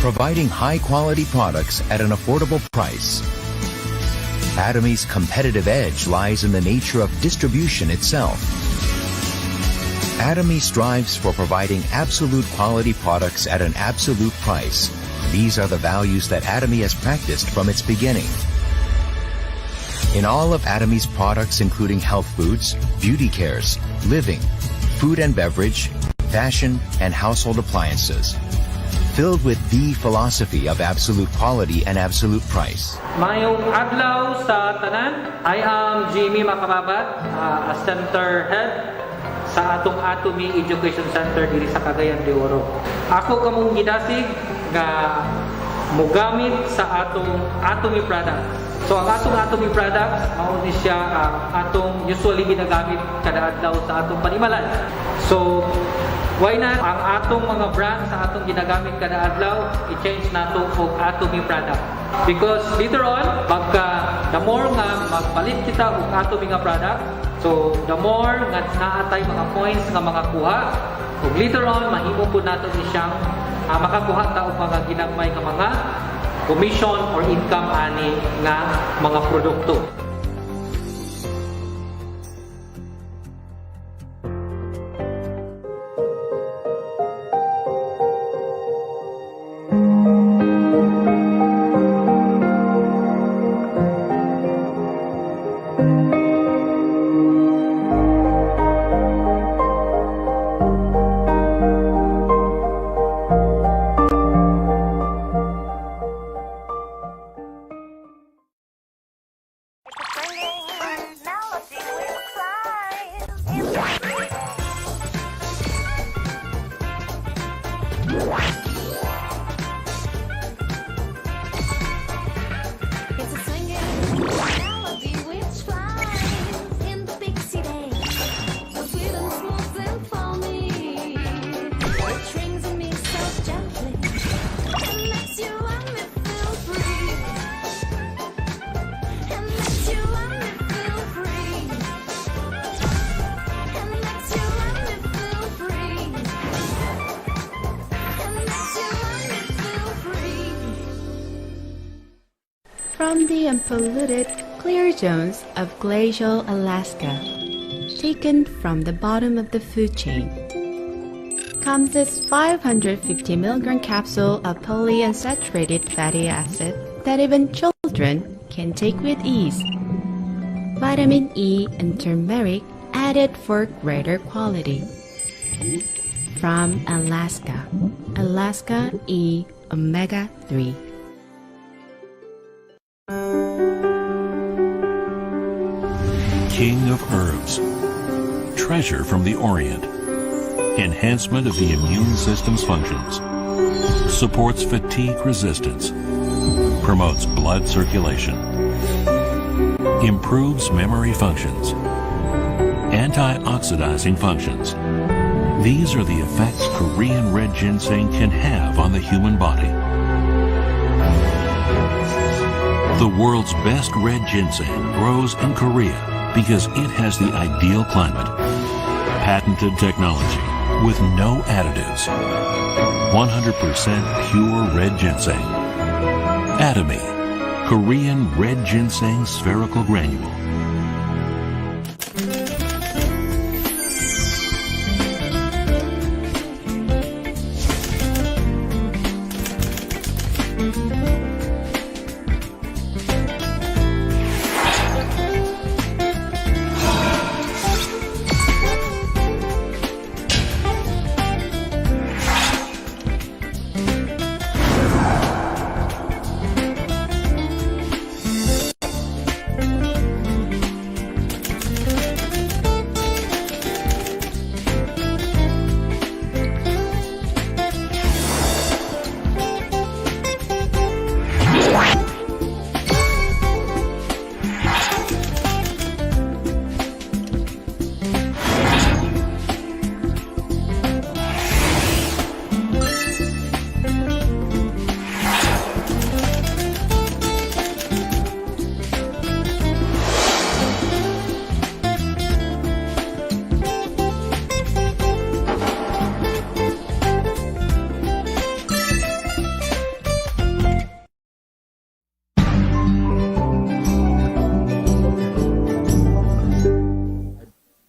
providing high-quality products at an affordable price. Atomy's competitive edge lies in the nature of distribution itself. Atomy strives for providing absolute quality products at an absolute price. These are the values that Atomy has practiced from its beginning. In all of Atomy's products, including health foods, beauty cares, living, food and beverage, fashion, and household appliances, filled with the philosophy of absolute quality and absolute price. Mayong adlaw sa tanan, I am Jimmy Makababat, a center head sa atong Atomy Education Center diri sa Cagayan de Oro. Ako kamong gidasig nga mogamit sa atong Atomy products. So ang atong Atomy products, mao ni siya atong usually ginagamit kada adlaw sa atong panimalan. So why not ang atong mga brand sa atong ginagamit kada adlaw i-change nato og Atomy product? Because later on, the more nga magpalit kita og Atomy nga product, so the more nga naatay mga points nga makakuha, ug later on mahimo pud nato ni siyang makakuha ta og mga ginagmay nga mga commission or income ani nga mga produkto. From the unpolluted, clear zones of glacial Alaska, taken from the bottom of the food chain, comes this 550 mg capsule of polyunsaturated fatty acid that even children can take with ease. Vitamin E and turmeric added for greater quality. From Alaska, Alaska E Omega 3. King of herbs, treasure from the Orient, enhancement of the immune system's functions, supports fatigue resistance, promotes blood circulation, improves memory functions, antioxidizing functions. These are the effects Korean red ginseng can have on the human body. The world's best red ginseng grows in Korea because it has the ideal climate, patented technology with no additives, 100% pure red ginseng. Atomy, Korean red ginseng spherical granule.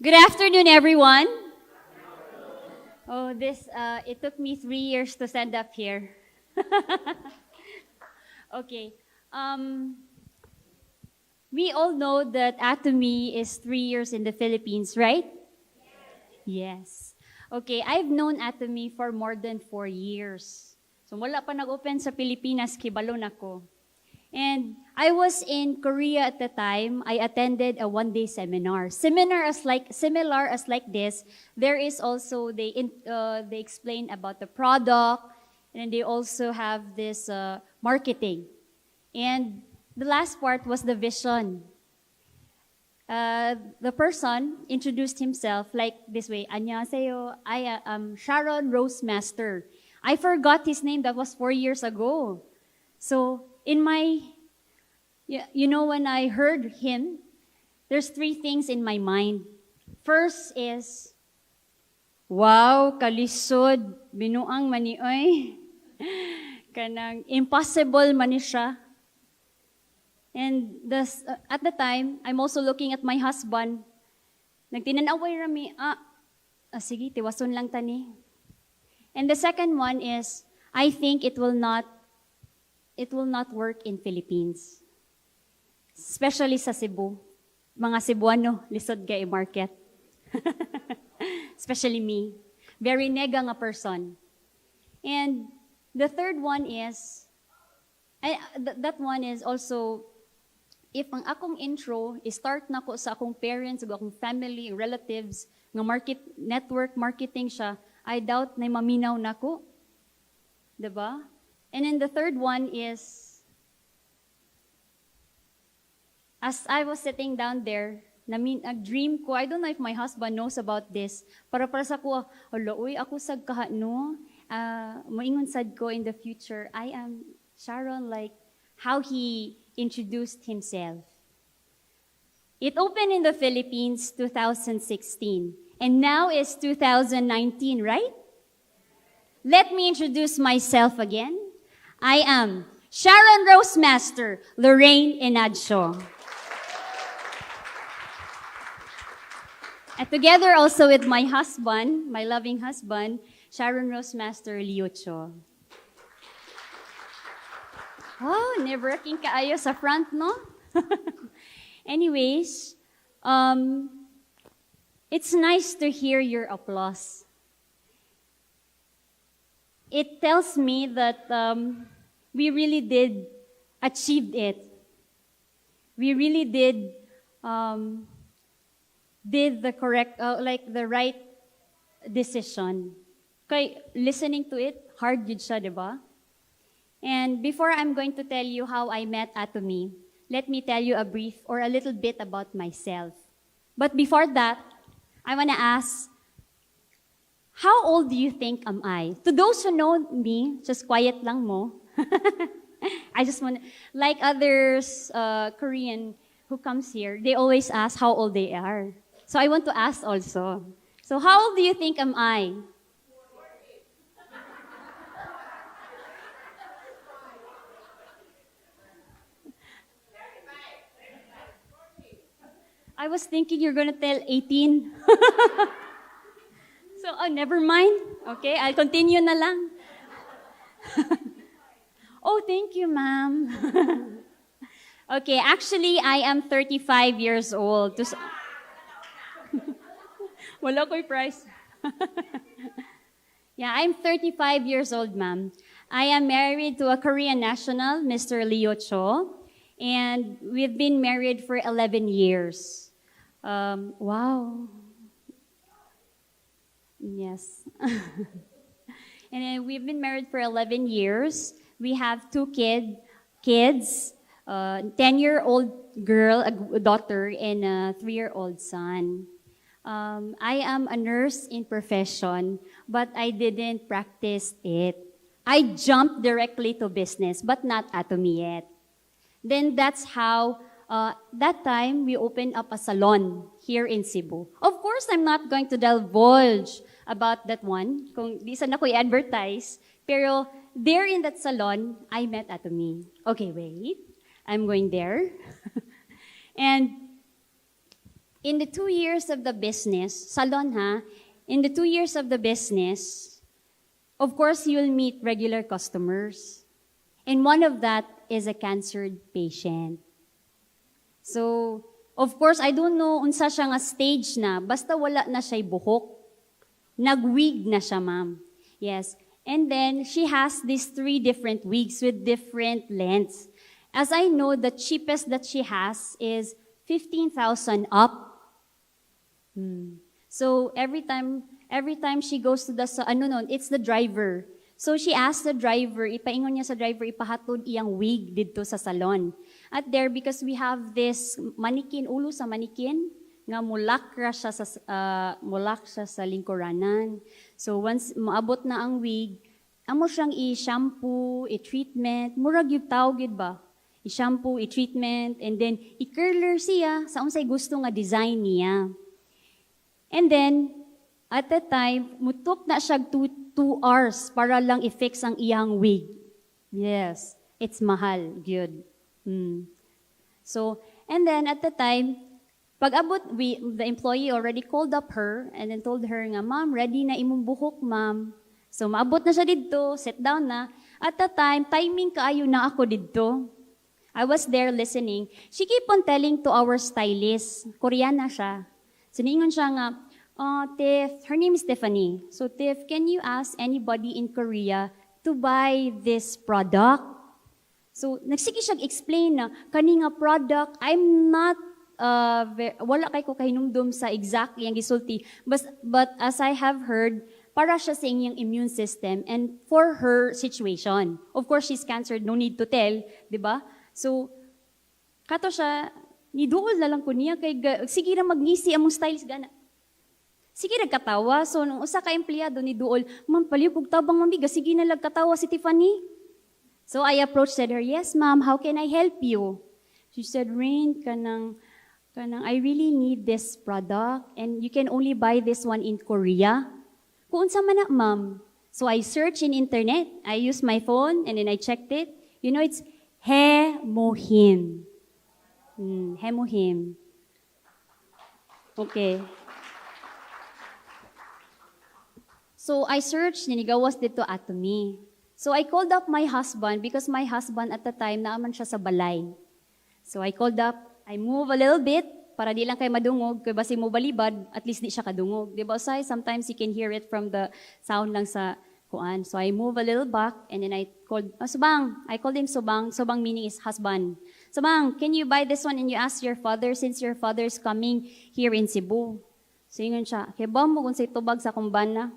Good afternoon, everyone. Oh, it took me 3 years to stand up here. Okay. We all know that Atomy is 3 years in the Philippines, right? Yes. Okay, I've known Atomy for more than 4 years. So wala pa nag-open sa Pilipinas, kibalon ako. And I was in Korea at the time. I attended a one-day seminar. Similar as like this, there is also, they explain about the product, and they also have this marketing. And the last part was the vision. The person introduced himself like this way. 안녕하세요. I am Sharon Rosemaster. I forgot his name. That was 4 years ago. So in my, when I heard him, there's 3 things in my mind. First is, wow, kalisod, binuang manioy. Kanang impossible man ni siya. And at the time, I'm also looking at my husband. Nagtinanaway rami, sige, tiwason lang tani. And the second one is, I think it will not work in Philippines. Especially sa Cebu. Mga Cebuano, lisod kay market. Especially me. Very nega nga person. And the third one is, that one is also, if ang akong intro, start na ko sa akong parents, o akong family, relatives, nga network marketing siya, I doubt na maminaw na ko. Diba? And then the third one is, as I was sitting down there, dream ko, I don't know if my husband knows about this, para sa ko, uy, ako sad kaha, no? Moingon sad ko in the future, I am Sharon, like how he introduced himself. It opened in the Philippines 2016, and now it's 2019, right? Let me introduce myself again. I am Sharon Rosemaster, Lorraine Enadsyo. And together also with my husband, my loving husband, Sharon Rosemaster Liocho. Oh, never-working kaayo sa front, no? Anyways, it's nice to hear your applause. It tells me that we really did achieve it. We really did the correct, the right decision. Kay listening to it, hard yun siya, di ba? And before I'm going to tell you how I met Atomy, let me tell you a brief or a little bit about myself. But before that, I want to ask, how old do you think am I? To those who know me, just quiet lang mo. I just want, like others, Korean who comes here, they always ask how old they are. So I want to ask also. So how old do you think am I? I was thinking you're gonna tell 18. So, never mind. Okay, I'll continue na lang. Oh, thank you, ma'am. Okay, actually, I am 35 years old. Wala ko'y price. Yeah, I'm 35 years old, ma'am. I am married to a Korean national, Mr. Leo Cho, and we've been married for 11 years. Wow. Yes. And then we've been married for 11 years. We have 2 kids, 10-year-old girl, a daughter, and a 3-year-old son. I am a nurse in profession, but I didn't practice it. I jumped directly to business, but not Atomy yet. Then that's how, that time, we opened up a salon here in Cebu. Of course, I'm not going to divulge about that one, kung di sana ko i-advertise, pero there in that salon, I met Atomy. Okay, wait. I'm going there. And In the 2 years of the business, salon ha, in the 2 years of the business, of course, you'll meet regular customers. And one of that is a cancer patient. So, of course, I don't know unsa siya nga stage na, basta wala na siya'y buhok. Nag-wig na siya, ma'am. Yes. And then, she has these 3 different wigs with different lengths. As I know, the cheapest that she has is 15,000 up. So, every time she goes to the, it's the driver. So, she asked the driver, ipaingon niya sa driver, ipahatod iyang wig dito sa salon. At there, because we have this manikin, ulo sa manikin, nga mulak siya sa lingkuranan. So, once maabot na ang wig, amo siyang i-shampoo, i-treatment, murag yung tawag ba? I-shampoo, i-treatment, and then i-curler siya sa unsay gusto nga design niya. And then, at that time, mutok na siya 2 hours para lang i-fix ang iyang wig. Yes, it's mahal, good. So, and then at the time, pag abot, the employee already called up her and then told her nga, ma'am, ready na imong buhok, ma'am. So, maabot na siya dito, sit down na. At the time, timing kaayo na ako dito. I was there listening. She keep on telling to our stylist, Koreana siya. So, niingon siya nga, Tiff, her name is Tiffany. So, Tiff, can you ask anybody in Korea to buy this product? So, nagsige siya explain na, kani nga product, I'm not, wala kay ko kahinumdum sa exact yung gisulti. But as I have heard, para siya sa inyong immune system and for her situation. Of course, she's cancer, no need to tell, di ba? So, kato siya, niduol na lang ko niya, kay sige na magngisi among stylist gana. Sige nagkatawa, so nung usa ka empleyado ni Duol, ma'am, paliw kog tabang mamiga, sige na nagkatawa si Tiffany. So I approached, said her, yes ma'am, how can I help you? She said, Rain, kanang, I really need this product and you can only buy this one in Korea. Kung unsa man na, ma'am. So I searched in internet, I used my phone and then I checked it. You know, it's Hemohim. Hemohim. Okay. So I searched, ninigawas dito Atomy. So I called up my husband because my husband at the time naaman siya sa balay. So I called up, I move a little bit para di lang kayo madungog, kaya basi mo balibad, at least di siya kadungog. Di ba, Sai? Sometimes you can hear it from the sound lang sa kuan. So I move a little back and then I called, Subang. I called him Subang. Subang meaning is husband. Subang, can you buy this one and you ask your father since your father is coming here in Cebu? So yun siya, kaya ba mo kung sa itubag sa kumbana?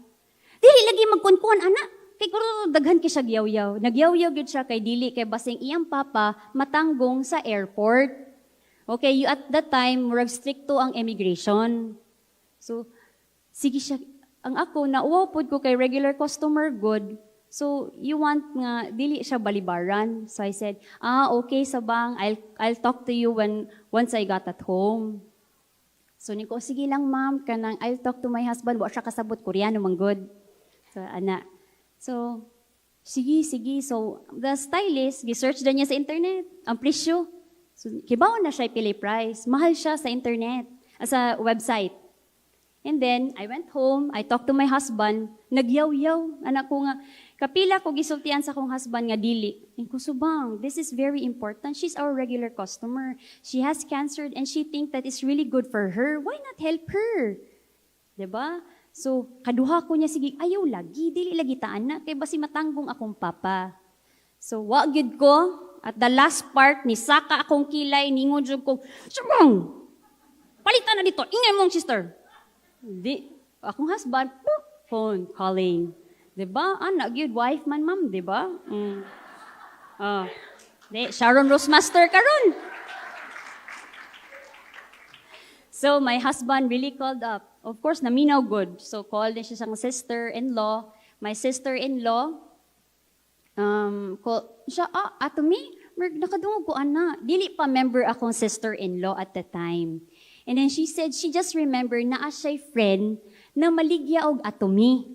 Dili lagi magkunkuan, anak. Kay kuro daghan kay siya gyaw-yaw. Nagyaw-yaw gyud siya kay dili kay basing iyang papa matanggong sa airport. Okay, at that time murag stricto ang immigration. So sige siya, ang ako nauwaw pod ko kay regular customer good. So you want nga dili siya balibaran. So I said, okay Sabang, I'll talk to you once I got at home. So niko, sige lang ma'am, kanang I'll talk to my husband, wa siya kasabot Koreano man good. So, anak. So, sige. So, the stylist, gi-search na niya sa internet, ang presyo. So, kibaw na siya pili price. Mahal siya sa internet, sa website. And then, I went home, I talked to my husband, nagyaw-yaw. Anak ko nga, kapila ko gisultian sa kong husband nga dili. And ko, Subang, this is very important. She's our regular customer. She has cancer and she think that it's really good for her. Why not help her? Diba? So, kaduha ko niya, sige, ayaw lagi, dili lagi taan na, kay basi matanggong akong papa. So, wagid ko, at the last part, ni saka akong kilay, ningon jud ko, Subang, palitan na dito, ingay mong sister. Di, akong husband, phone, calling. Diba? Anak, good wife man, ma'am, diba? Sharon Roastmaster karon. So, my husband really called up. Of course, naminaw good. So, called din siya siyang sister-in-law. My sister-in-law, siya, Atomy, nakadungog ko, ana. Dili pa member akong sister-in-law at the time. And then she said, she just remembered na siya'y friend na maligya og Atomy.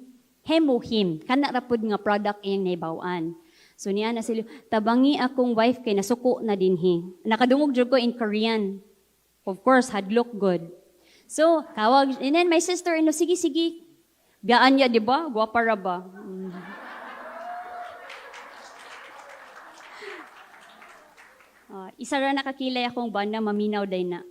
Hemohim. Kana rapod nga product iyang naibawaan. So, niya na sila, tabangi akong wife kay nasuko na dinhi. Nakadungog jud ko in Korean. Of course, had look good. So, tawag, and then my sister-in-law, sige. Biyaan niya, di ba? Gwapa ra ba? Isa ra nakakilay akong banda, maminaw day na.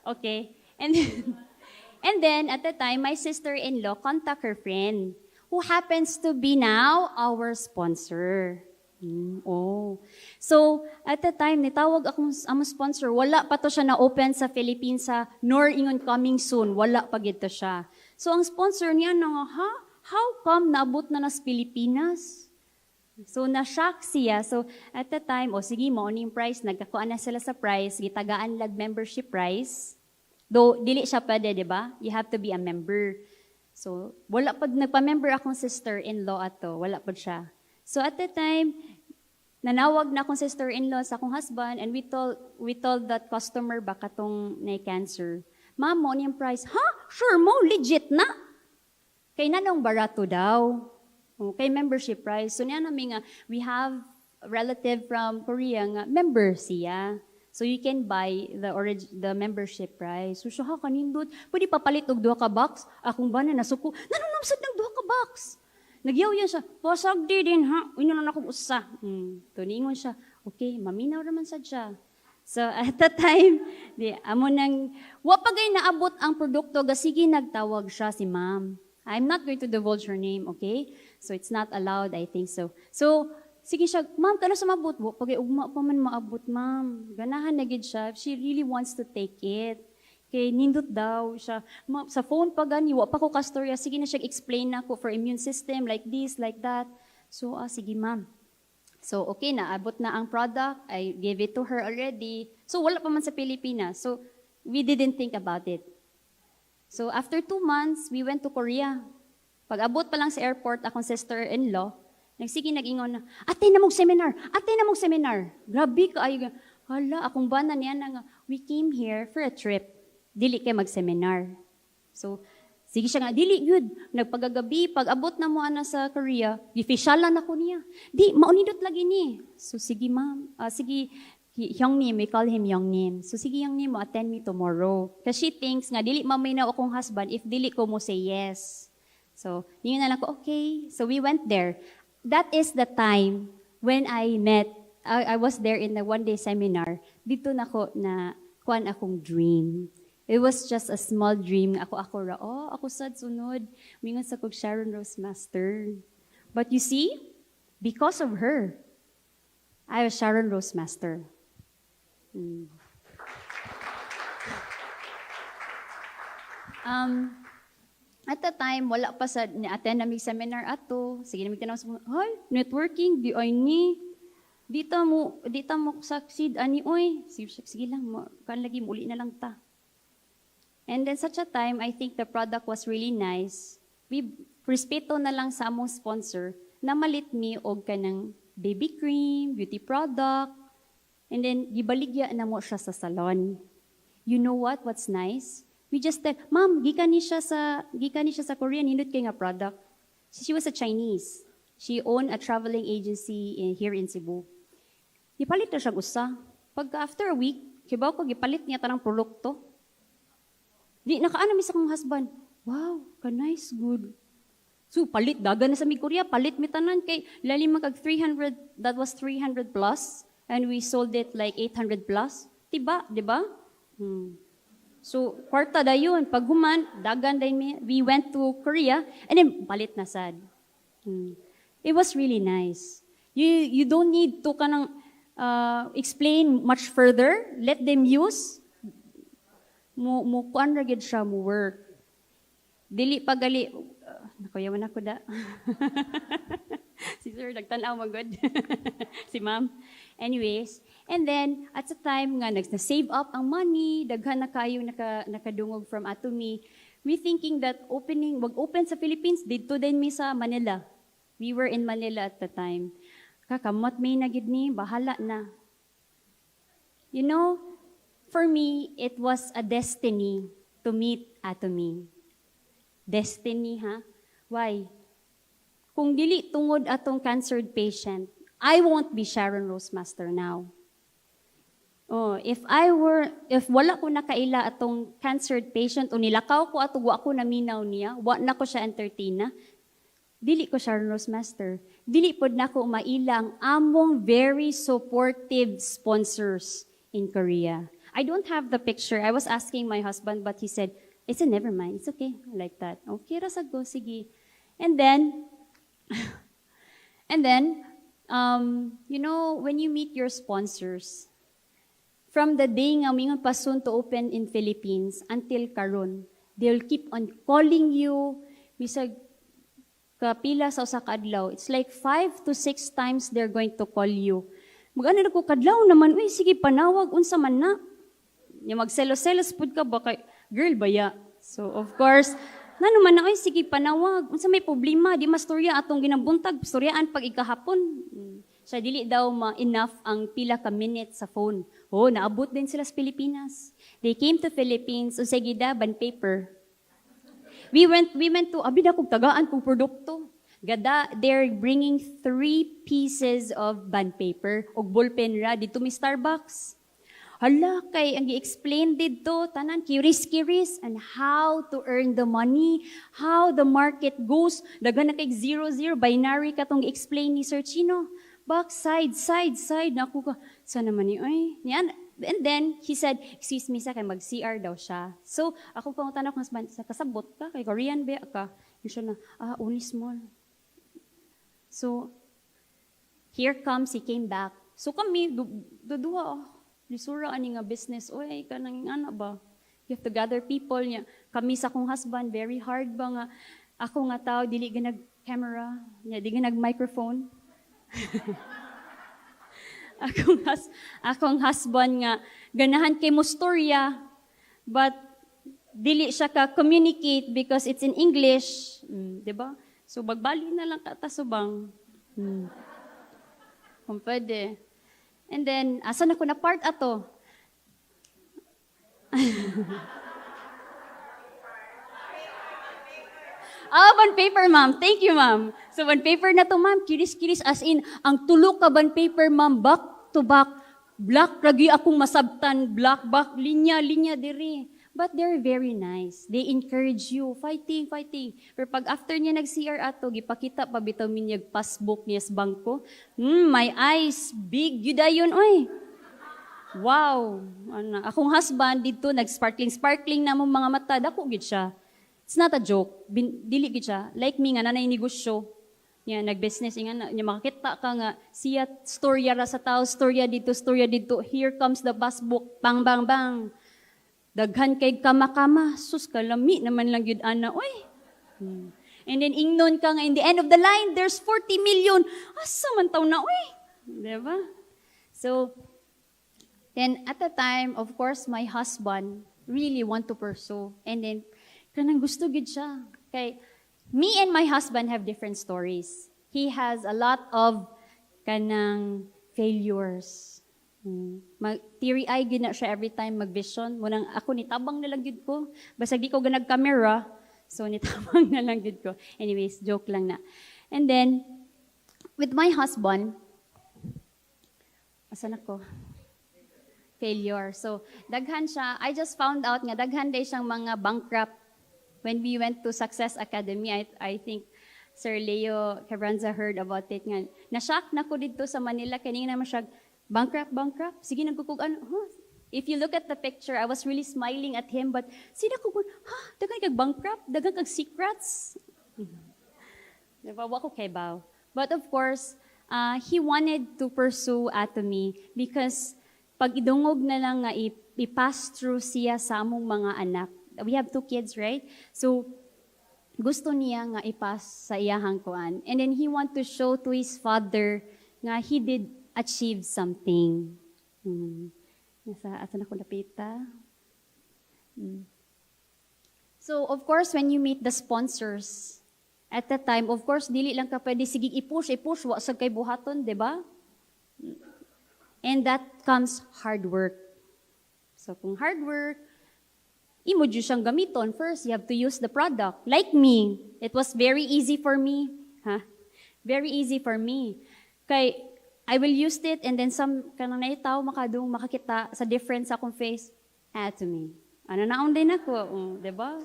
Okay. And then, at the time, my sister-in-law contact her friend, who happens to be now our sponsor. So, at the time, nitawag akong sponsor. Wala pa to siya na-open sa Philippines nor ingon coming soon. Wala pa gito siya. So, ang sponsor niya how come naabot na nas Pilipinas? So, na-shock siya. So, at the time, sige, morning price. Nagkakuan na sila sa price. Gitagaan lag membership price. Though, dili siya pwede, di ba? You have to be a member. So, wala pa, nagpa-member akong sister-in-law ato. Wala pa siya. So, at the time, nanawag na akong sister-in-law sa akong husband and we told that customer baka tong na-cancer. Ma'am, mo yung price. Sure mo, legit na. Kay nanong barato daw. Kay membership price. So, niya namin nga, we have a relative from Korea nga, member siya. So you can buy the membership price. So siya kanindot, pwede papalit og 2 ka box. Akong bana nasuko, nanunamsad ng 2 ka box. Nagyaw yan siya, pasag din ha, inunan akong usa. Tuningon siya, okay, maminaw naman sad siya. So at that time, amo nang, wapagay naabot ang produkto, sige nagtawag siya si ma'am. I'm not going to divulge her name, okay? So it's not allowed, I think so. So, sige siya, ma'am, kano sa mabot? Pag ugma pa man maabot, ma'am. Ganahan na gid siya. She really wants to take it. Kay nindot daw siya. Sa phone pa gani, wa pa ko kastorya. Sige na siya explain na ko for immune system, like this, like that. So, sige ma'am. So, okay na, abot na ang product. I gave it to her already. So, wala pa man sa Pilipinas. So, we didn't think about it. So, after 2 months, we went to Korea. Pag abot pa lang sa airport, akong sister-in-law, nagsige nag-ingon na, atay na mong seminar. Grabe ka, hala, akong bana niya na nga, we came here for a trip. Dili kay mag-seminar. So, sige siya nga, dili good. Nagpagagabi, pag abot na mo ana sa Korea, gifisyalan ako niya. Di, maunidot lagi ni. So, sige ma'am, sige, Hyungnim, we call him Hyungnim. So, sige Hyungnim, mo attend me tomorrow. Kasi she thinks nga, dili maminaw akong husband if dili ko mo say yes. So, yun na lang ko, okay. So, we went there. That is the time when I was there in the one-day seminar. Dito na ko na kuan akong dream. It was just a small dream. Ako sad sunod. Mingon sa kog Sharon Rose Master. But you see, because of her, I was Sharon Rose Master. At the time, wala pa sa ni-attend namig seminar ato. Sige namig tanaw sa mga, ay, networking, di ay ni. Dita mo succeed, ani, oy. Sige lang, kan lagi, muli na lang ta. And then such a time, I think the product was really nice. We respeto na lang sa among sponsor na malit mi og kanang baby cream, beauty product. And then, gibaligya na mo siya sa salon. You know what? What's nice? We just tell, ma'am, gikan ni siya sa Korea, nindot kay nga product. She was a Chinese. She owned a traveling agency here in Cebu. Gipalit na siya usa. Pagka after a week, kibaw ko, gipalit niya tanang produkto. Di, nakaana mi sa kong husband. Wow, ka-nice, good. So, palit, daga na sa mig Korea, palit mi tanan kay lalim magkag 300, that was 300 plus, and we sold it like 800 plus. Diba? So, kwarta da yun. Pag human, dagan din we went to Korea, and then palit na sad. It was really nice. You don't need to kanang explain much further. Let them use. Mo kuan ra gid siya mo work. Dili pagali. Nakuyawan ako da. Si sir nagtan-aw magod. Si ma'am. Anyways, and then, at the time nga, na-save up ang money, daghan na kayo nakadungog from Atomy. We thinking that wag-open sa Philippines, dito din mi sa Manila. We were in Manila at the time. Kakamot may nagid ni, bahala na. You know, for me, it was a destiny to meet Atomy. Destiny, ha? Why? Kung dili tungod atong cancer patient, I won't be Sharon Rose Master now. Oh, if wala ko nakaila atong cancer patient o nilakaw ko ato wa ko naminaw niya, wa na ko siya entertain na, dili ko siya Rose Master. Dili pod nako maila ang among very supportive sponsors in Korea. I don't have the picture. I was asking my husband, but he said, "It's a never mind. It's okay." Like that. Okay, ra sad go, sige. And then, you know, when you meet your sponsors, from the day nga mingon pasun to open in Philippines until karon, they'll keep on calling you. Bisag kapila sa usa ka adlaw. It's like 5 to 6 times they're going to call you. Mag-ano na ko kadlaw naman, uy, sige panawag unsa man na. Nya magselos-selos pud ka ba kay girl baya. So of course, naman na, uy, sige panawag. Unsa may problema, di mastorya atong ginabuntag, storyaan pag ikahapon. Siya dili daw enough ang pila ka minutes sa phone. Oh, naabot din sila sa Pilipinas. They came to Philippines, unsay gida bond paper. We went to abi na kog tagaan kog produkto. Gada, they're bringing 3 pieces of bond paper og ballpen ra dito mi Starbucks. Hala, kay ang i-explain dito, tanan, kiris and how to earn the money, how the market goes. Daga na kay 0-0, binary ka tong i-explain ni Sir Chino. Back, side. Naku ka, sana man ni, ay. Yan. And then, he said, excuse me, sa kay mag-CR daw siya. So, ako pang tanong ko, sa kasabot ka, kay Korean ba ka? Yung siya na, only small. So, here comes, he came back. So kami, duduha, lisura ani nga business, oy, kanang ana ba? You have to gather people niya. Kami sa akong husband, very hard ba nga, ako nga tao, dili ganag camera, niya, di ganag microphone. akong husband nga, ganahan kay mo storya, but dili siya ka-communicate because it's in English. Di ba? So, bagbali na lang katasubang. Kung pwede. And then, asan ako na part ato? Bond paper, ma'am. Thank you, ma'am. So, bond paper na to, ma'am. Kiris-kiris as in, ang tulo ka bond paper, ma'am, back to back. Black, ragi akong masabtan. Black, back, linya diri. But they're very nice. They encourage you, fighting. Pero pag after niya nag-CR ato, gipakita pa bitaw minyag passbook niya sa bangko. My eyes, big, yudayon, oy. Wow. Akong husband dito, nag-sparkling na mong mga mata. Dako, gid siya. It's not a joke. Dili gid siya. Like me nga, nanay negosyo. Yan, nag-business. Nga, makakita ka nga, siya, storya ra sa tao, storya dito. Here comes the passbook. Bang. Daghan kay kama-kama. Sus, kalami naman lang yun, ana. Uy. And then, ingnon ka nga, in the end of the line, there's 40 million. Asa man taw na, uy. Diba? So, then, at the time, of course, my husband really want to pursue. And then, kanang gusto gid siya. Kay, me and my husband have different stories. He has a lot of kanang failures. Teary-eye gid na siya every time mag-vision. Munang ako nitabang na lang gid ko. Basta di ko ganag camera, so nitabang na lang gid ko. Anyways, joke lang na. And then, with my husband, asan ako? Failure. So, daghan siya. I just found out nga, daghan day siyang mga bankrupt. When we went to Success Academy, I think Sir Leo Cabranza heard about it nga. Na-shock na ko dito sa Manila. Kanina naman siya, bankrupt. Sige, nagkukugan. Huh? If you look at the picture, I was really smiling at him, but sina ko, dagan kag bankrupt, dagan kag secrets. Diba, wako kay baw. But of course, he wanted to pursue Atomy because pag idungog na lang nga i-pass through siya sa among mga anak. We have 2 kids, right? So, gusto niya nga ipas sa iyahang kuan. And then he want to show to his father nga he did achieve something. Asan ako napita? So, of course, when you meet the sponsors, at that time, of course, dili lang ka pwede, sige, i-push, wa sa kay buhaton, di ba? And that comes hard work. So, kung hard work, imo dyo siyang gamiton. First, you have to use the product. Like me, it was very easy for me. Very easy for me. Kay, I will use it and then some kanang naitaw makadung makakita sa difference sa akong face. Atomy. Ano naon din ako, di ba?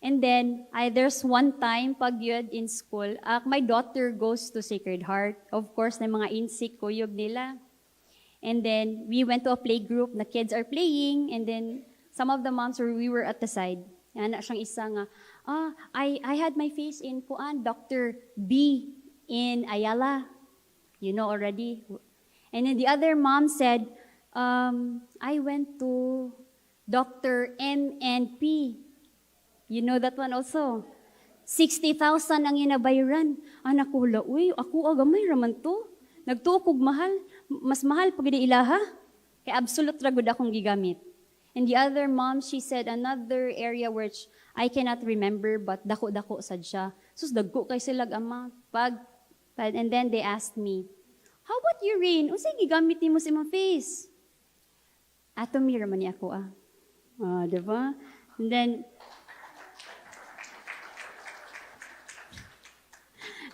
And then, there's one time, pag yun in school, my daughter goes to Sacred Heart. Of course, na mga insik, kuyog nila. And then, we went to a play group, the kids are playing, and then, some of the moms, we were at the side. Yan, siyang isa nga, I had my face in Dr. B in Ayala. You know already. And then the other mom said, I went to Dr. M and P. You know that one also. 60,000 ang inabayaran. Anak ko, uy, ako agamay raman to. Nagtukog mahal. Mas mahal pag ilaha. Kaya absolute ragod akong gigamit. And the other mom, she said another area which I cannot remember but dako-dako sad siya. Sus, dagko kay silag ama. And then they asked me, how about urine? O sige, gigamit mo sa imong face. Atomy raman niya ako diba? And then,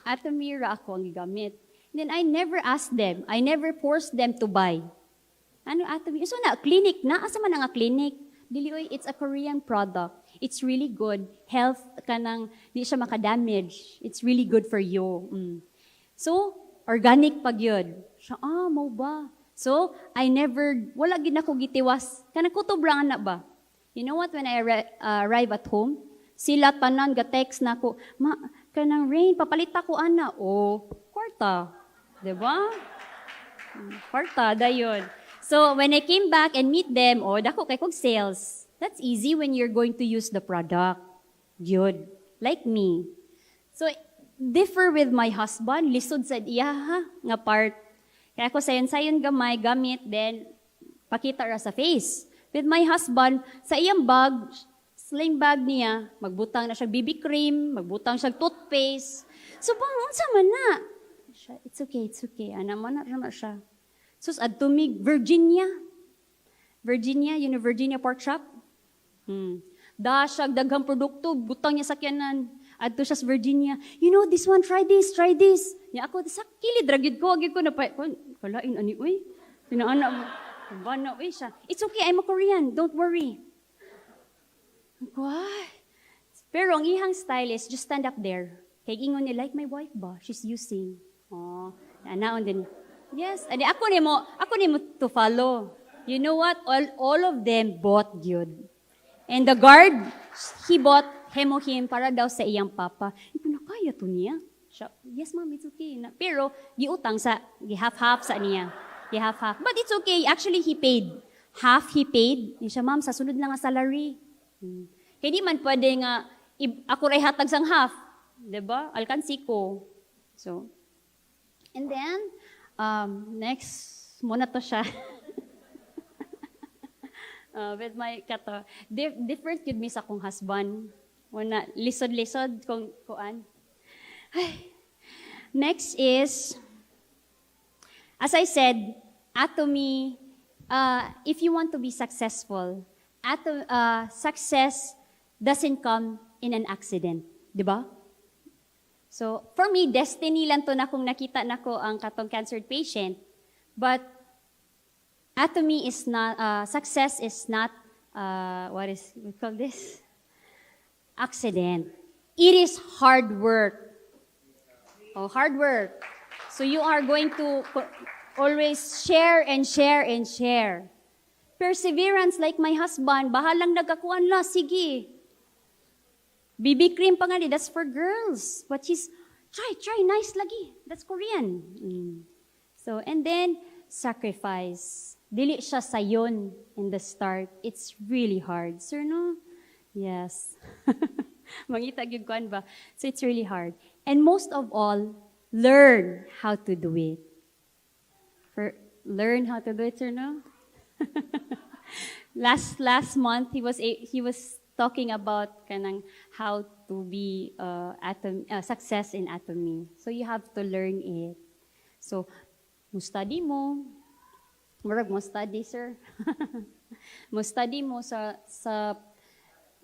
Atomy ra ako ang gigamit. And then I never asked them, I never forced them to buy. Ano Atomy? So na, clinic na? Asa man nga clinic? Dili, oy, it's a Korean product. It's really good. Health kanang, di siya makadamage. It's really good for you. So, organic pag yun. Siya, mo ba? So, I never, wala gid ako gitiwas. Kanang kutob lang na ba? You know what, when I arrive at home, sila tanan ga-text na ako, kanang Rain, papalita ko ana. Kwarta. Diba? Kwarta, dayon. So, when I came back and meet them, dako kay kog sales. That's easy when you're going to use the product. Good. Like me. So, differ with my husband, lisod sa iya nga part. Kaya ako sayon-sayon gamay, gamit, then pakita ra sa face. With my husband, sa iyang bag, sling bag niya, magbutang na siya BB cream, magbutang siya toothpaste. So, unsa man na? It's okay. Ana man na siya. Sus, Atomy, Virginia, you know Virginia Pork Shop? Dasyag, daghang produkto, butang niya sa kyanan. Adto siya sa Virginia. You know, this one, try this. Niya ako, sa kilid, dragid ko, agad ko na pa, kalain, ani, uy. Pinaana mo, bana, uy siya. It's okay, I'm a Korean, don't worry. What? Pero ang ihang style is, just stand up there. Kaya ingon niya, like my wife ba? She's using. Naon din. Yes, adi ako ni mo to follow. You know what? All of them bought good. And the guard, he bought him para daw sa iyang papa. Pinakaya to niya. Siya, yes ma'am, it's okay. Pero, giutang sa, half-half sa niya. Half-half. But it's okay. Actually, he paid. Half he paid. Siya, ma'am, sa sunod lang nga salary. Kaya di man pwede nga, ako ray hatag sang half. Diba? Alkansi ko. So, and then, next, muna to siya. With my kato. Different yun mi sa akong husband. Muna, lisod-lisod kung kuan. Next is, as I said, Atomy, if you want to be successful, success doesn't come in an accident. Diba? So, for me, destiny lang to na kung nakita na ko ang katong cancer patient. But, Atomy is not, success is not, what is, we call this? Accident. It is hard work. Hard work. So, you are going to always share and share and share. Perseverance, like my husband, bahalang nagakuan la, sige. BB cream pa nga that's for girls. But she's, try, nice lagi. That's Korean. So, and then, sacrifice. Dili siya sayon in the start. It's really hard. Sir, no? Yes. Mangita gyud kuan ba? So, it's really hard. And most of all, learn how to do it. Learn how to do it, sir, no? Last month, he was talking about kanang how to be success in Atomy. So you have to learn it. So, study mo. Murag mo study, sir. Mo study mo sa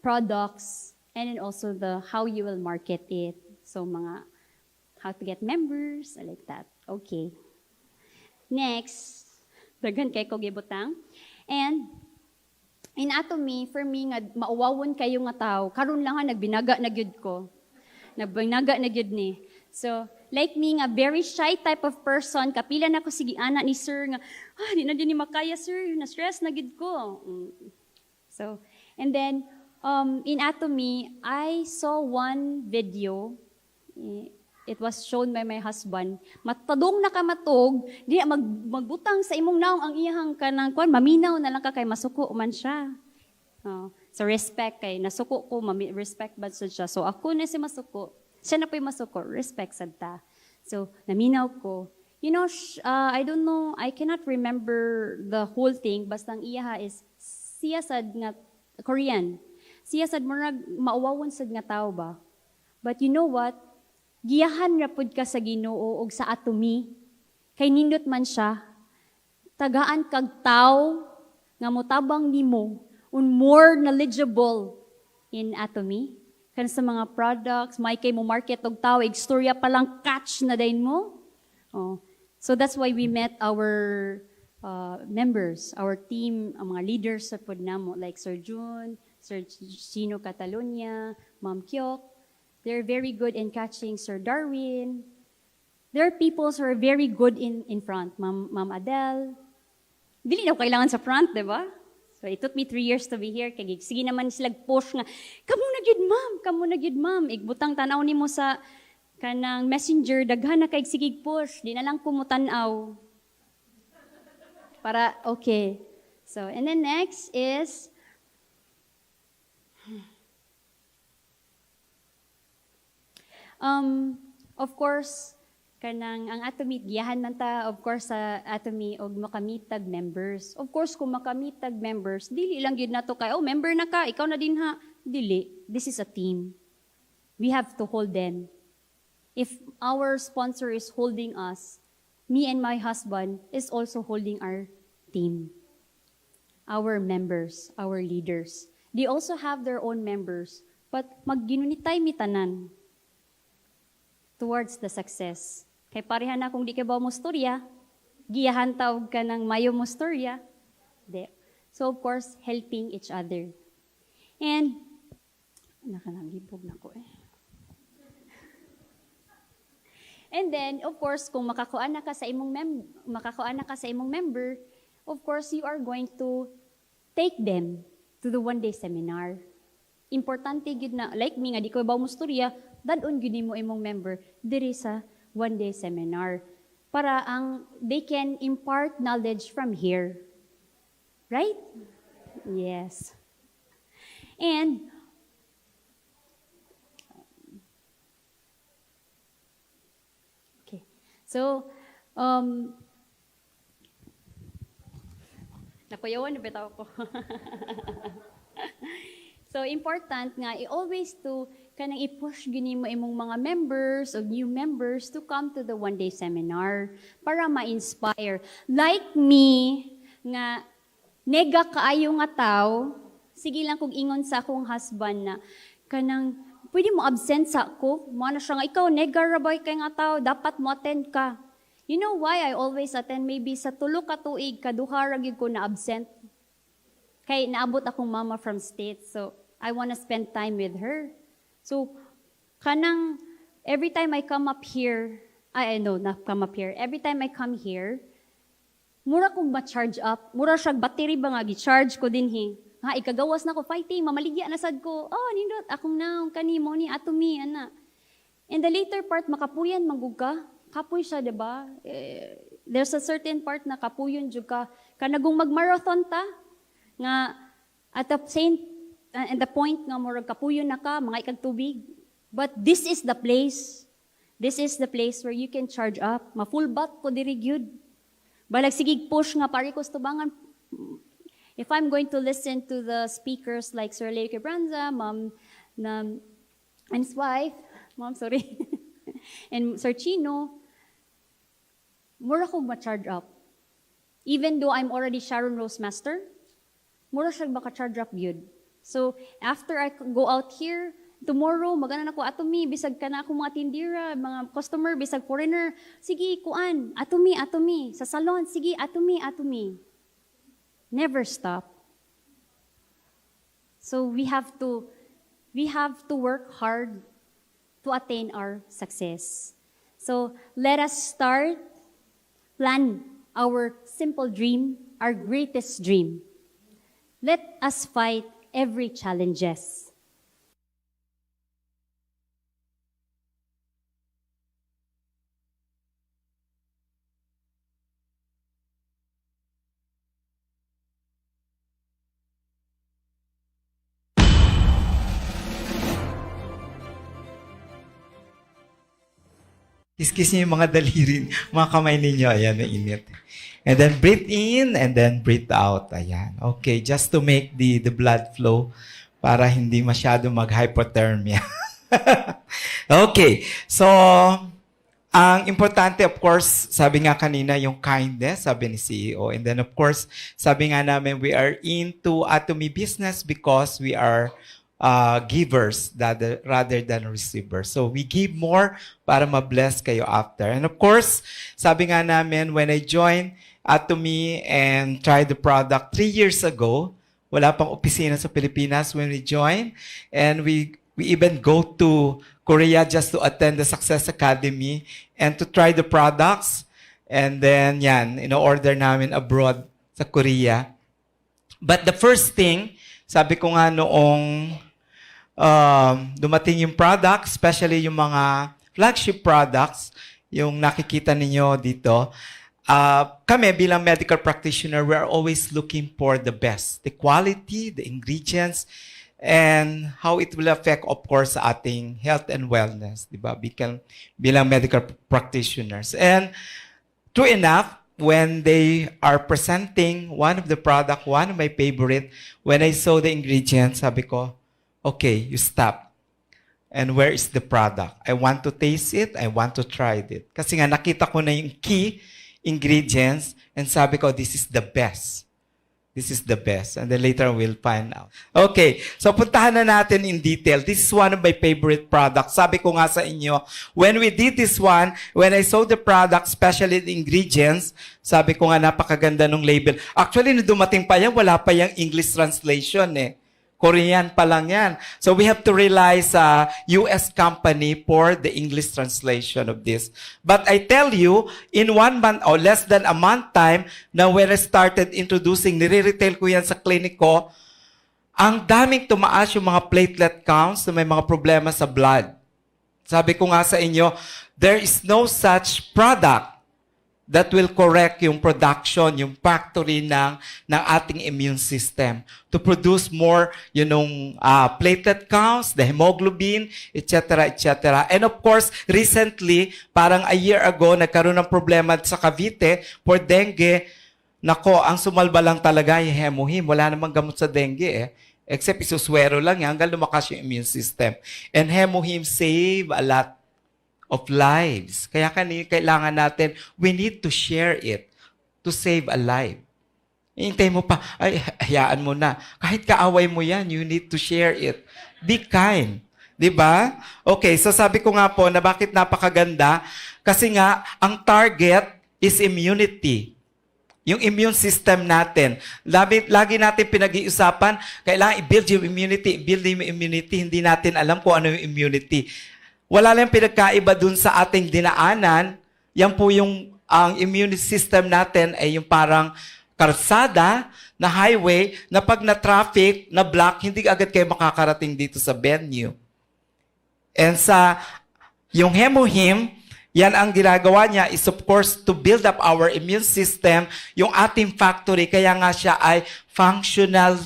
products and then also the how you will market it. So mga how to get members, like that. Okay. Next, daghan kay ko gibutang. And in Atomy, for me nga mauwawon kayo nga tao, karon lang nga nagbinaga na gyud ko. Nagbinaga na gyud ni. So, like me nga very shy type of person, kapila na ko sige ana ni sir nga, di na din ni makaya sir, na stress na gyud ko. So, and then in Atomy, I saw one video. It was shown by my husband. Matadong nakamatog, di magbutang sa imong naong ang iyang kanang kwan, maminaw na lang ka kay masuko man siya. So respect kay nasuko ko, respect ba siya. So ako na si masuko, siya na po'y masuko, respect sad ta. So naminaw ko. You know, I don't know, I cannot remember the whole thing, basta ang iya is siya sad nga Korean. Siya sad murag maawawon sad nga tao ba. But you know what? Giyahan ra pud ka sa Ginoo og sa Atomy. Kay nindot man siya. Tagaan kag tao nga motabang nimo un more knowledgeable in Atomy. Kan sa mga products, may kay mo market og tao, istorya pa lang catch na din mo. So that's why we met our members, our team, ang mga leaders sa pod namo like Sir Jun, Sir Chino Catalonia, Ma'am Kyok. They're very good in catching Sir Darwin. There are people who are very good in front. Ma'am Adele. Dili na kailangan sa front, di ba? So it took me 3 years to be here. Kaya sige naman sila push nga, kamu na gyud ma'am. Igbutang tanaw nimo sa kanang messenger, daghan na kay sige push. Di na lang kumutanaw. Para, okay. So, and then next is, of course, kanang ang Atomy, giyahan man ta, of course, sa Atomy, og makamitag members. Of course, kung makamitag members, dili lang yun na to kay, member na ka, ikaw na din ha. Dili. This is a team. We have to hold them. If our sponsor is holding us, me and my husband is also holding our team. Our members, our leaders. They also have their own members, but magginunitay mi tanan towards the success. Kay pareha na kung di ka ba mo storya, giyahan tawag ka ng mayo mo storya. So of course, helping each other. And, nakalagibog na ko eh. And then, of course, kung makakuha na ka sa imong member, of course, you are going to take them to the one-day seminar. Importante gid na, like me nga, di ko ba mo storya, dadon gid mo imong member diri sa one-day seminar para they can impart knowledge from here. Right? Yes. And okay. So, nakuyawan na bitaw ko. So, important nga, always to kanang i-push gini mo imong mga members o new members to come to the one-day seminar para ma-inspire. Like me, nga, nega kaayo nga tao, sige lang kung ingon sa akong husband na, kanang, pwede mo absent sa ako? Mana siya nga, ikaw, nega rabay kay nga tao, dapat mo attend ka. You know why I always attend? Maybe sa tulo ka tuig, kaduha ragid ko na absent. Kay naabot akong mama from States, so I want to spend time with her. So, kanang, every time I come up here, every time I come here, mura kong ma-charge up, mura siyang battery ba nga, gi-charge ko din ikagawas na ko, fighting, mamaligya na sad ko, nindot, akong naong kanimo ni Atomy, ana. In the later part, makapuyan, manggug ka, kapoy siya, diba? There's a certain part na kapuyon jud ka, kanagong mag-marathon ta, nga, at the point nga murag kapuyon na ka, mga ikag tubig. But this is the place. This is the place where you can charge up. Ma-full bath ko diri gyud. Balag sigig push nga pare ko tubangan. If I'm going to listen to the speakers like Sir Leo Quebranza, Mom and his wife, and Sir Chino, mura ko ma-charge up. Even though I'm already Sharon Rose Master, mura siya baka charge up gyud. So, after I go out here, tomorrow, magana na ko Atomy, bisag ka na ako mga tindira, mga customer, bisag foreigner. Sige, kuan, Atomy. Sa salon, sige, Atomy. Never stop. So we have to work hard to attain our success. So let us start, plan our simple dream, our greatest dream. Let us fight every challenges. Kiss-kiss niyo yung mga daliri, mga kamay ninyo. Ayan, mainit. And then breathe in and then breathe out. Ayan. Okay, just to make the blood flow para hindi masyado mag-hypothermia. Okay. So, ang importante, of course, sabi nga kanina, yung kindness, sabi ni CEO. And then, of course, sabi nga namin, we are into Atomy business because we are givers rather than receivers. So we give more para ma-bless kayo after. And of course, sabi nga namin, when I joined Atomy and tried the product 3 years ago, wala pang opisina sa Pilipinas when we joined. And we even go to Korea just to attend the Success Academy and to try the products. And then, yan, order namin abroad sa Korea. But the first thing, sabi ko nga noong dumating yung product, especially yung mga flagship products, yung nakikita ninyo dito, kami bilang medical practitioner, we are always looking for the best. The quality, the ingredients, and how it will affect, of course, sa ating health and wellness, di ba? Bilang medical practitioners. And true enough, when they are presenting one of the product, one of my favorite, when I saw the ingredients, sabi ko, okay, you stop. And where is the product? I want to taste it. I want to try it. Kasi nga nakita ko na yung key ingredients and sabi ko, this is the best. This is the best. And then later we'll find out. Okay, so puntahan na natin in detail. This is one of my favorite products. Sabi ko nga sa inyo, when we did this one, when I saw the product, especially the ingredients, sabi ko nga napakaganda ng label. Actually, nung dumating pa yan, wala pa yung English translation eh. Korean pa lang yan. So we have to rely sa US company for the English translation of this. But I tell you, in 1 month or less than a month time, na when I started introducing, nire-retail ko yan sa clinic ko, ang daming tumaas yung mga platelet counts na may mga problema sa blood. Sabi ko nga sa inyo, there is no such product that will correct yung production, yung factory ng ating immune system to produce more, platelet counts, the hemoglobin, etc., etc. And of course, recently, parang a year ago, nagkaroon ng problema sa Cavite for dengue. Nako, ang sumalba lang talaga yung hemohim. Wala namang gamot sa dengue eh. Except isuswero lang yan hanggang lumakas yung immune system. And hemohim save a lot of lives. Kaya kailangan natin, we need to share it to save a life. Hintay mo pa, ay, hayaan mo na. Kahit kaaway mo yan, you need to share it. Be kind. Diba? Okay, so sabi ko nga po na bakit napakaganda, kasi nga, ang target is immunity. Yung immune system natin. Lagi natin pinag-iusapan, kailangan i-build yung immunity, hindi natin alam kung ano yung immunity. Wala lang pinagkaiba dun sa ating dinaanan. Yan po yung ang immune system natin ay yung parang karsada na highway na pag na-traffic, na-block, hindi agad kayo makakarating dito sa venue. And sa yung hemohim, yan ang ginagawa niya is of course to build up our immune system, yung ating factory, kaya nga siya ay functional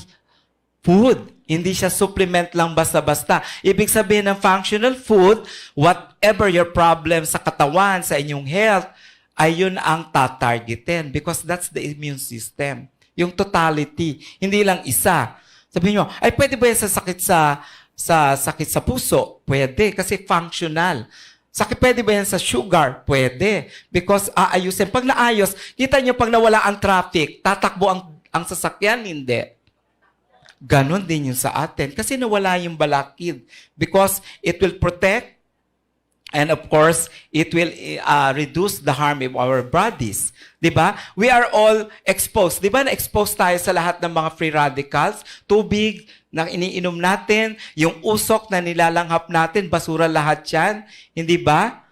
food. Hindi siya supplement lang basta-basta. Ibig sabihin ng functional food, whatever your problem sa katawan, sa inyong health, ay yun ang tatargetin because that's the immune system. Yung totality, hindi lang isa. Sabihin nyo, ay pwede ba yan sa sakit sa puso? Pwede, kasi functional. Pwede ba yan sa sugar? Pwede. Because aayusin. Pag naayos, kita nyo pag nawala ang traffic, tatakbo ang sasakyan? Hindi. Ganon din yung sa atin. Kasi nawala yung balakid. Because it will protect and of course, it will reduce the harm of our bodies. Diba? We are all exposed. Diba na-expose tayo sa lahat ng mga free radicals? Tubig na iniinom natin, yung usok na nilalanghap natin, basura lahat yan. Hindi ba?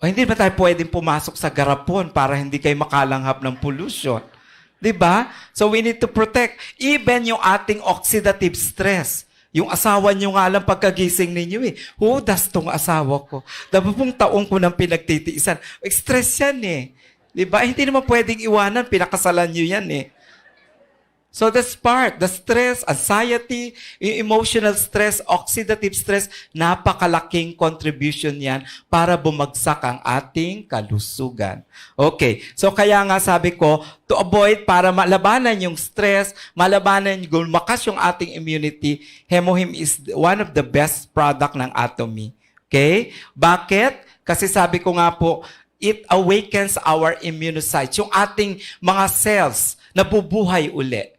O hindi ba tayo pwedeng pumasok sa garapon para hindi kayo makalanghap ng pollution? Diba? So we need to protect. Even yung ating oxidative stress. Yung asawa nyo nga lang pagkagising ninyo eh. Das tong asawa ko. 10 taong ko nang pinagtitiisan. Stress yan eh. Diba? Hindi naman pwedeng iwanan. Pinakasalan nyo yan eh. So that's part. The stress, anxiety, emotional stress, oxidative stress, napakalaking contribution yan para bumagsak ang ating kalusugan. Okay. So kaya nga sabi ko, to avoid, para malabanan yung stress, malabanan yung lumakas yung ating immunity, Hemohim is one of the best product ng Atomy. Okay? Bakit? Kasi sabi ko nga po, it awakens our immunocytes. Yung ating mga cells, nabubuhay uli.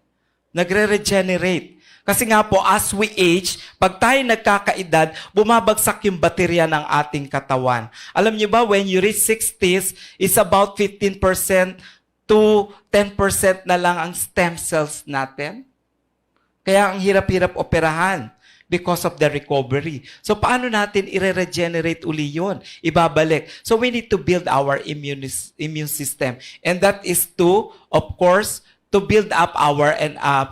Nagre-regenerate. Kasi nga po, as we age, pag tayo nagkakaedad, bumabagsak yung baterya ng ating katawan. Alam niyo ba, when you reach 60s, it's about 15% to 10% na lang ang stem cells natin. Kaya ang hirap-hirap operahan because of the recovery. So, paano natin i-regenerate uli yun? Ibabalik. So, we need to build our immune system. And that is to, of course, to build up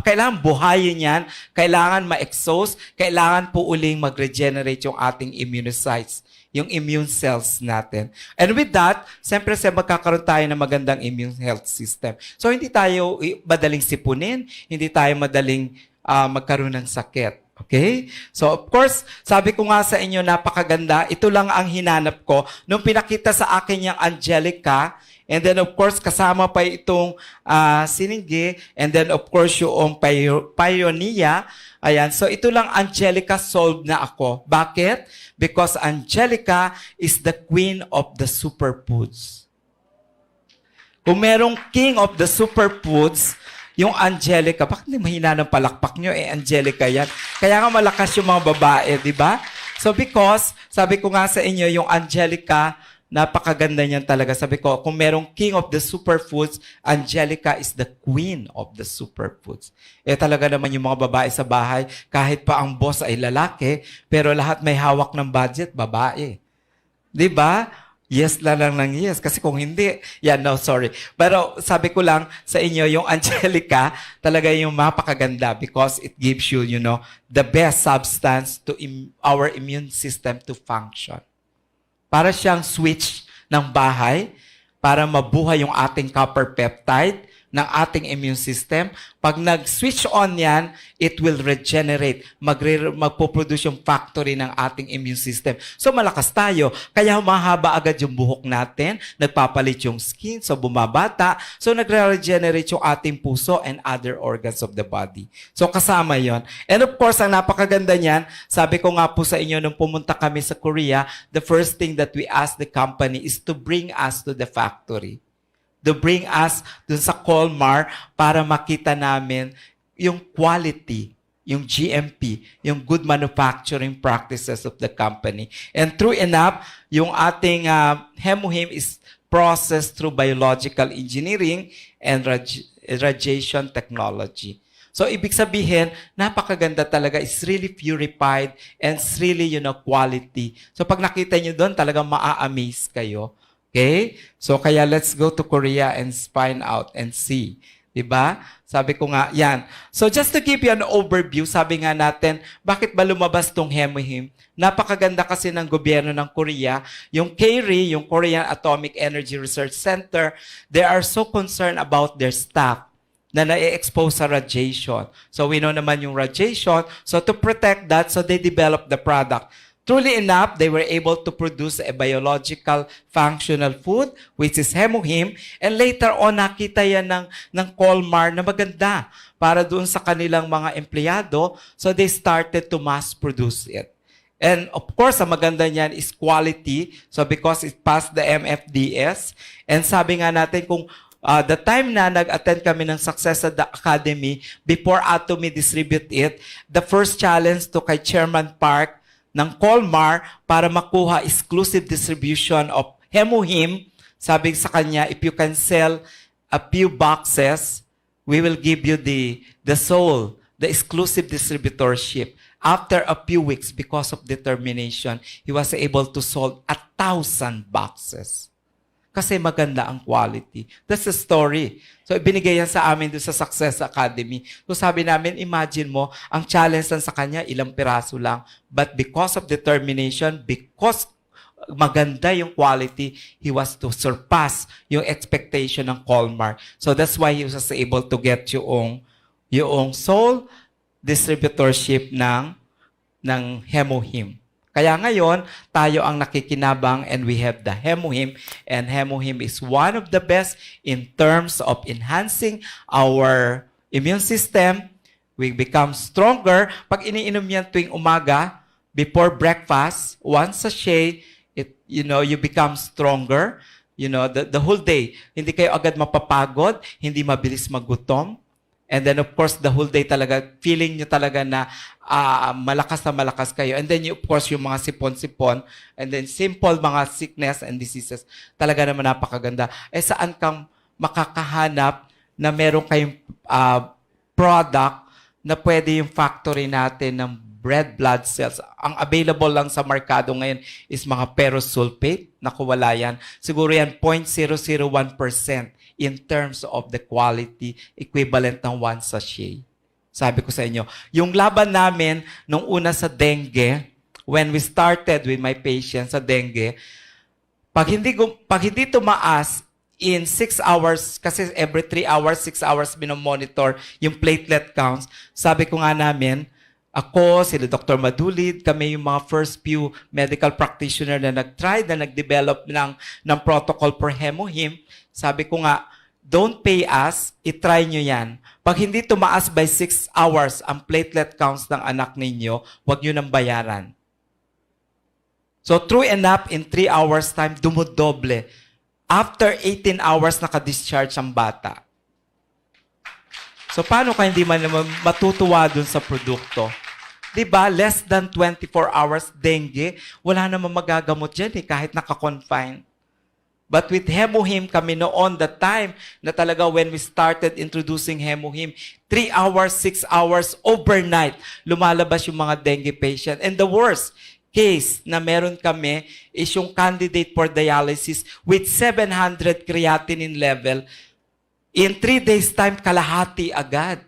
kailangan buhayin yan, kailangan ma-exhaust, kailangan po uling mag-regenerate yung ating immunocytes, yung immune cells natin. And with that, siyempre magkakaroon tayo ng magandang immune health system. So, hindi tayo madaling sipunin, hindi tayo madaling magkaroon ng sakit. Okay? So, of course, sabi ko nga sa inyo, napakaganda. Ito lang ang hinanap ko. Nung pinakita sa akin yung Angelica, and then, of course, kasama pa itong siningge, and then, of course, yung pioneer. Ayan. So, ito lang Angelica solved na ako. Bakit? Because Angelica is the queen of the superfoods. Kung merong king of the superfoods, yung Angelica, bakit hindi mahina ng palakpak nyo? Angelica yan. Kaya nga malakas yung mga babae, di ba? So because, sabi ko nga sa inyo, yung Angelica, napakaganda niyan talaga. Sabi ko, kung merong king of the superfoods, Angelica is the queen of the superfoods. Talaga naman yung mga babae sa bahay, kahit pa ang boss ay lalaki, pero lahat may hawak ng budget, babae. Di ba? Yes lang ng yes. Kasi kung hindi, sorry. Pero sabi ko lang sa inyo, yung Angelica, talaga yung mapakaganda because it gives you, the best substance to our immune system to function. Para siyang switch ng bahay, para mabuhay yung ating copper peptide ng ating immune system. Pag nag-switch on yan, it will regenerate. Magpo-produce yung factory ng ating immune system. So, malakas tayo. Kaya humahaba agad yung buhok natin. Nagpapalit yung skin. So, bumabata. So, nagre-regenerate yung ating puso and other organs of the body. So, kasama yon. And of course, ang napakaganda niyan, sabi ko nga po sa inyo, nung pumunta kami sa Korea, the first thing that we asked the company is to bring us to the factory. To bring us dun sa Colmar para makita namin yung quality, yung GMP, yung good manufacturing practices of the company. And true enough, yung ating Hemohim is processed through biological engineering and radiation technology. So, ibig sabihin, napakaganda talaga. It's really purified and it's really, quality. So, pag nakita nyo doon, talagang maa-amaze kayo. Okay? So, kaya let's go to Korea and find out and see. Diba? Sabi ko nga, yan. So, just to give you an overview, sabi nga natin, bakit ba lumabas tong Hemohim? Napakaganda kasi ng gobyerno ng Korea. Yung KRI, yung Korean Atomic Energy Research Center, they are so concerned about their staff na na-expose sa radiation. So, we know naman yung radiation. So, to protect that, so they develop the product. Truly enough, they were able to produce a biological functional food, which is Hemohim. And later on, nakita yan ng Colmar na maganda para doon sa kanilang mga empleyado. So they started to mass produce it. And of course, ang maganda niyan is quality. So because it passed the MFDS. And sabi nga natin, kung the time na nag-attend kami ng Success at the Academy, before Atomy distribute it, the first challenge to kay Chairman Park ng Colmar para makuha exclusive distribution of Hemohim. Sabi sa kanya, if you can sell a few boxes, we will give you the soul, the exclusive distributorship. After a few weeks, because of determination, he was able to sold 1,000 boxes. Kasi maganda ang quality. That's the story. So, ibinigay yan sa amin doon sa Success Academy. So, sabi namin, imagine mo, ang challenge lang sa kanya, ilang piraso lang. But because of determination, because maganda yung quality, he was to surpass yung expectation ng Colmar. So, that's why he was able to get yung sole distributorship ng Hemohim. Kaya ngayon, tayo ang nakikinabang and we have the Hemohim. And Hemohim is one of the best in terms of enhancing our immune system. We become stronger. Pag iniinom yan tuwing umaga, before breakfast, one sachet, you become stronger. The whole day. Hindi kayo agad mapapagod, hindi mabilis magutom. And then, of course, the whole day talaga, feeling nyo talaga na malakas na malakas kayo. And then, of course, yung mga sipon-sipon, and then simple mga sickness and diseases, talaga naman napakaganda. Saan kang makakahanap na meron kayong product na pwede yung factory natin ng red blood cells. Ang available lang sa markado ngayon is mga perosulfate. Naku, wala yan. Siguro yan 0.001% in terms of the quality, equivalent ng 1 sachet. Sabi ko sa inyo, yung laban namin nung una sa dengue, when we started with my patients sa dengue, pag hindi tumaas in 6 hours, kasi every 3 hours, 6 hours minomonitor yung platelet counts, sabi ko nga namin, ako, sila Dr. Madulid, kami yung mga first few medical practitioner na nag-try, na nag-develop ng protocol for Hemohim. Sabi ko nga, don't pay us, itry nyo yan. Pag hindi tumaas by 6 hours ang platelet counts ng anak ninyo, huwag nyo nang bayaran. So, true enough, in 3 hours time, dumudoble. After 18 hours, naka-discharge ang bata. So, paano ka hindi man matutuwa dun sa produkto? Diba, less than 24 hours dengue, wala namang magagamot dyan kahit naka-confine. But with Hemohim, kami noon, the time na talaga when we started introducing Hemohim, 3 hours, 6 hours, overnight, lumalabas yung mga dengue patient. And the worst case na meron kami is yung candidate for dialysis with 700 creatinine level. In 3 days time, kalahati agad.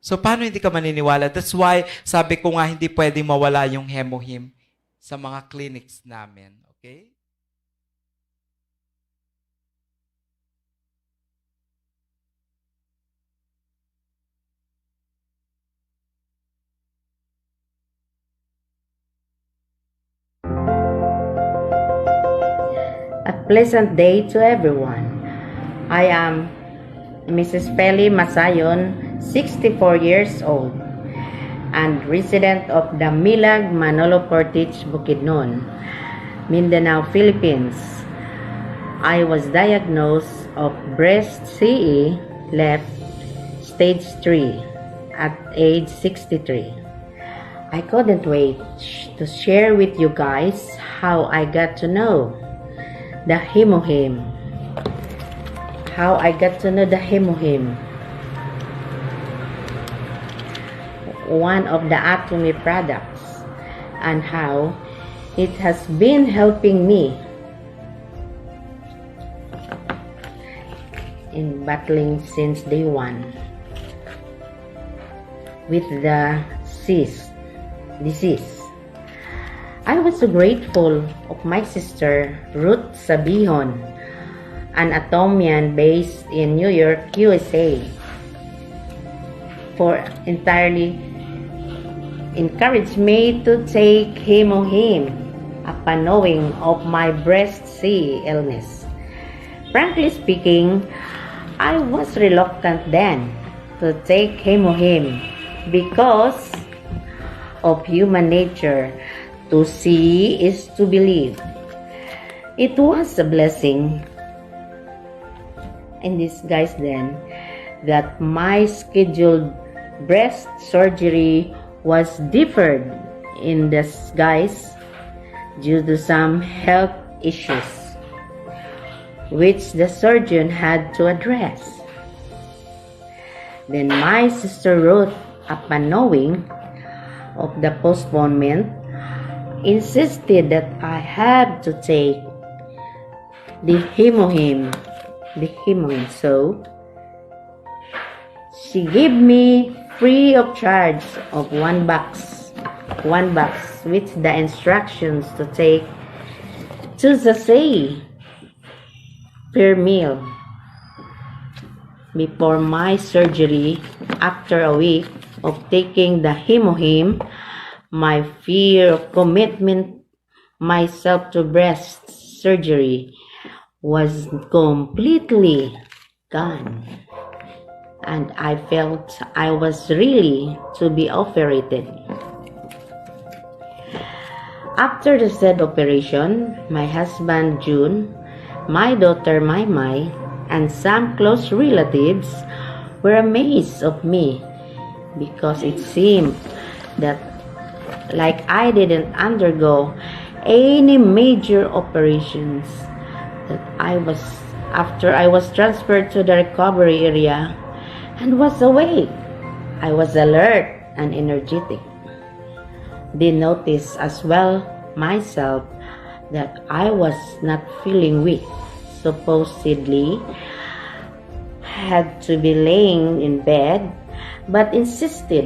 So, paano hindi ka maniniwala? That's why, sabi ko nga, hindi pwedeng mawala yung Hemohim sa mga clinics namin. Okay? A pleasant day to everyone. I am Mrs. Feli Masayon, 64 years old, and resident of the Milag Manolo Portage, Bukidnon, Mindanao, Philippines. I was diagnosed of breast CE left stage 3 at age 63. I couldn't wait to share with you guys how I got to know the Hemohim. How I got to know the Hemohim, one of the Atomy products, and how it has been helping me in battling since day one with the cyst disease. I was so grateful of my sister Ruth Sabihon, an Atomian based in New York, USA, for entirely encouraged me to take Hemohim upon knowing of my breast C illness. Frankly speaking, I was reluctant then to take Hemohim because of human nature. To see is to believe. It was a blessing in disguise then that my scheduled breast surgery was deferred in disguise due to some health issues which the surgeon had to address. Then my sister wrote, upon knowing of the postponement, insisted that I had to take the hemohim. So she gave me free of charge of one box with the instructions to take 2 sachets per meal. Before my surgery, after a week of taking the hemohim, my fear of commitment myself to breast surgery was completely gone, and I felt I was really to be operated. After the said operation, my husband June, my daughter Maymay, and some close relatives were amazed of me because it seemed that like I didn't undergo any major operations, that after I was transferred to the recovery area and was awake. I was alert and energetic. They noticed as well myself that I was not feeling weak. Supposedly had to be laying in bed, but instead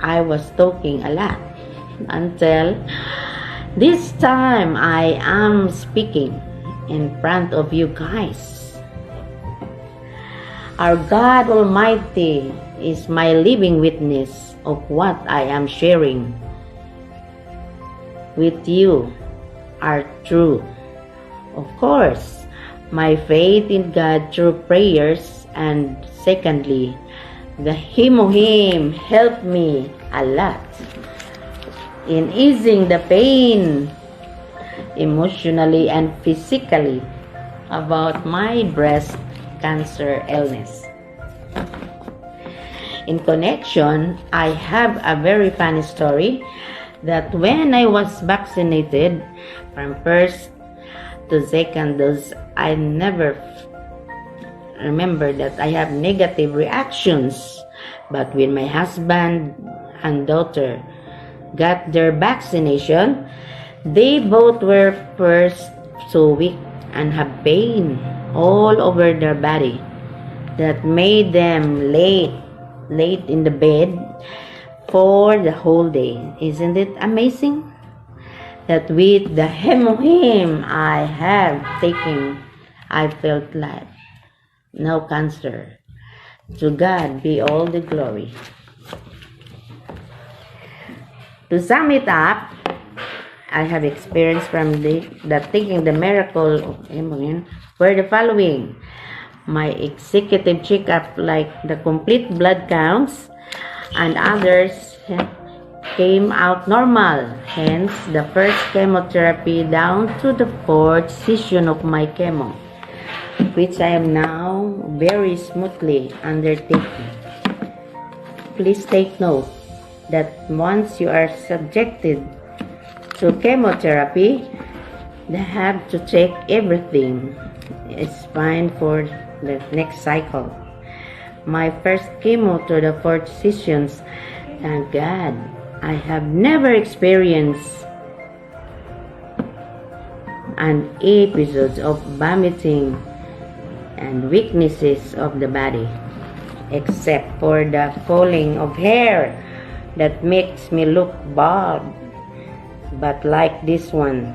I was talking a lot until this time I am speaking in front of you guys. Our God Almighty is my living witness of what I am sharing with you are true. Of course, my faith in God through prayers, and secondly, the hemohim helped me a lot in easing the pain emotionally and physically about my breast cancer illness. In connection, I have a very funny story that when I was vaccinated from first to second dose, I never remember that I have negative reactions. But when my husband and daughter got their vaccination, they both were first so weak and have pain all over their body that made them late in the bed for the whole day. Isn't it amazing that with the hemohim I have taken, I felt like no cancer. To God be all the glory. To sum it up, I have experienced from that taking the miracle of hemohim were the following: my executive checkup, like the complete blood counts, and others came out normal. Hence, the first chemotherapy down to the 4th session of my chemo, which I am now very smoothly undertaking. Please take note that once you are subjected to chemotherapy, they have to check everything is fine for the next cycle. My first chemo to the 4th sessions, thank God, I have never experienced an episode of vomiting and weaknesses of the body, except for the falling of hair that makes me look bald. But like this one,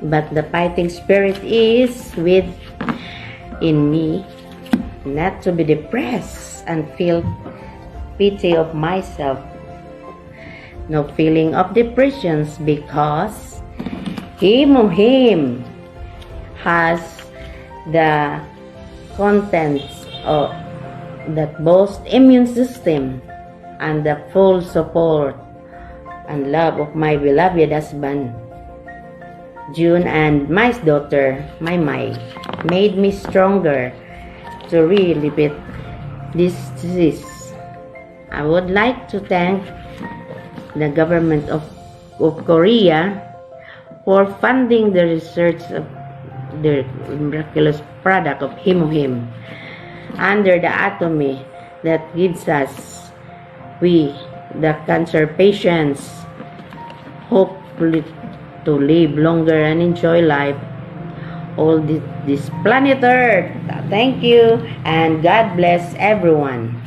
but the fighting spirit is within me, not to be depressed and feel pity of myself. No feeling of depressions, because hemohim has the contents that boast immune system and the full support and love of my beloved husband June and my daughter Mai made me stronger to really beat this disease. I would like to thank the government of Korea for funding the research of the miraculous product of Himohim under the Atomy that gives us, we, the cancer patients, hopefully to live longer and enjoy life all this planet Earth. Thank you and God bless everyone.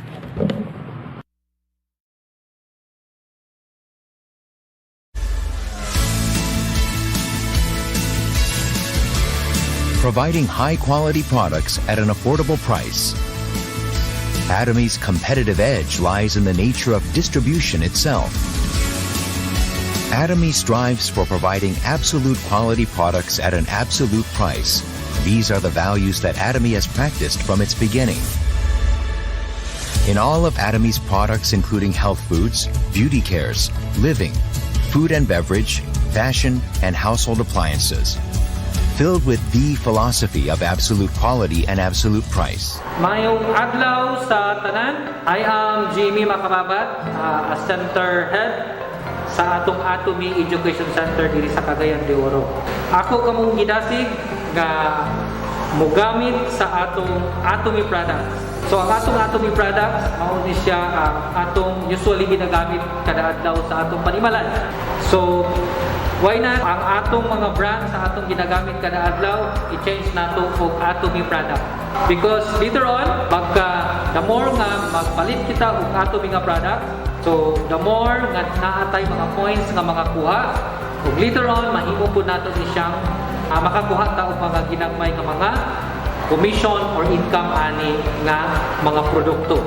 Providing high-quality products at an affordable price. Atomy's competitive edge lies in the nature of distribution itself. Atomy strives for providing absolute quality products at an absolute price. These are the values that Atomy has practiced from its beginning. In all of Atomy's products, including health foods, beauty cares, living, food and beverage, fashion, and household appliances, filled with the philosophy of absolute quality and absolute price. Mayong adlaw sa tanan. I am Jimmy Makababat, a center head sa atong Atomy Education Center diri sa Cagayan de Oro. Ako kamong gidasig nga mogamit sa atong Atomy products. So ang atong Atomy products mao ni siya atong usually ginagamit kada adlaw sa atong panimalan. So why not ang atong mga brand sa atong ginagamit kada adlaw i-change nato og Atomy product? Because later on the more nga magpalit kita og Atomy nga product, so the more nga naatay mga points nga makakuha, ug later on mahimo po nato ni siyang makakuha ta og mga ginagmay nga mga commission or income ani nga mga produkto.